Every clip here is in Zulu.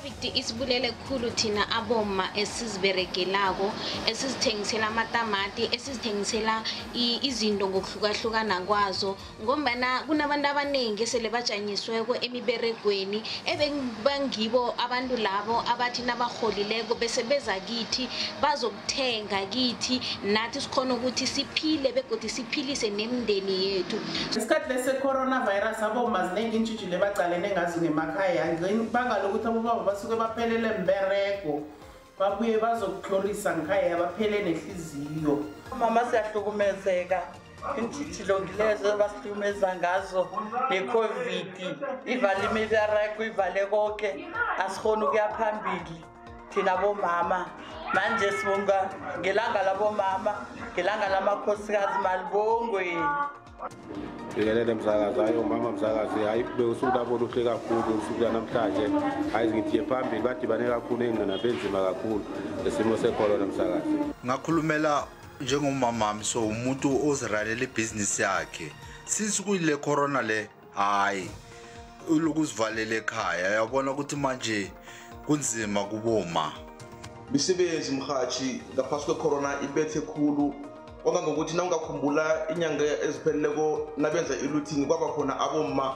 COVID isibulele kukhulu thina aboma esiziberegelako esizithengisela amatamati esizithengisela izinto ngokuhlukahlukana kwazo ngombana kunabantu abaningi esele bajanyisweko emiberegweni ebengibo abantu labo abathi nabaholileko bese beza kithi bazokuthenga kithi nathi sikhona ukuthi siphile begodu siphilise nemindeni yethu. Isikhathi lese coronavirus aboma zinengi intshijile baqalene ngazo ngemakhaya bangalokuthi abobaba basuke baphelele embereko babuye bazokuhlolisa ngikhaya baphele nehliziyo. Mama siyahlukumezeka intshijilo ngilezo basihlukumeza ngazo ne-COVID ivale imibereko ivale konke asikhona ukuya phambili thina bomama manje sibonga ngelanga labomama ngelanga lamakhosikazi malibongwe. Ngikelele msakazi hayi umama msakazi hayi bekusuku labo luhle kakhulu usuku namhlanje hayi ngithi phambili badibane kakhulu engqina benzima kakhulu lesimo secorona msakazi. Ngakhulumela njengomama wami so umuntu oziralela ibusiness yakhe since kuyile corona le hayi ukuzivalela ekhaya yabona ukuthi manje kunzima kuboma. Bisebenzi mhathi ngaphasi kwecorona ibethe khulu ngokuthi nawungakhumbula inyanga ezipheleleko nabenza iluthini kwaba khona abomma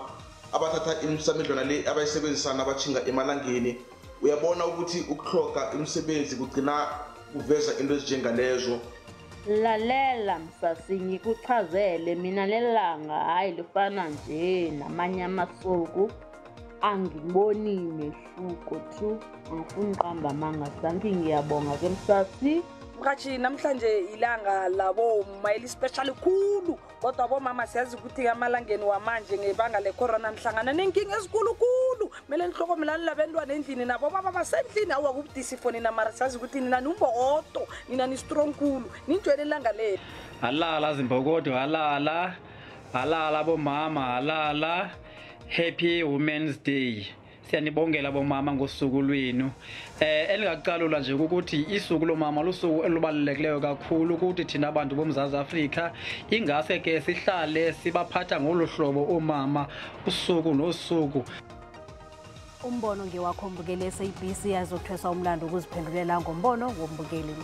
abathatha imisamedlwana le abayisebenzisana abachinga emalangeni uyabona ukuthi ukuhloga imisebenzi kugcina kuveza into ezinjengalezo. Lalela Msasinyi kuchazele mina lelanga hayi lifana nje namanye amasuku angiboni mehluko tu ngifuna uqamba manga sanki ngiyabonga ke Msasi. Mhathi namhlanje ilanga labo mayili special khulu kodwa bomama siyazi ukuthi amalangeni wamanje ngebanga lecorona nihlangana nenkinga ezikhulu khulu mele nihlokomelana labantwana endlini nabo baba basendlini awakubudisi foni na mara siyazi ukuthi nina numboto nina ni strong khulu ninjwele ilanga le halala zimbokodo halala bomama halala happy women's day. Siyanibongela bomama ngosuku lwenu elingaqalula nje ukuthi isuku lomama lusuku elubalulekileyo kakhulu ukuthi thina abantu bomzazi Afrika ingase ke sihlale sibaphatha ngolohlobo omama usuku nosuku. Umbono ngewakho mbukele SABC yazothwesa umlando ukuziphendulela ngombono wombukeli.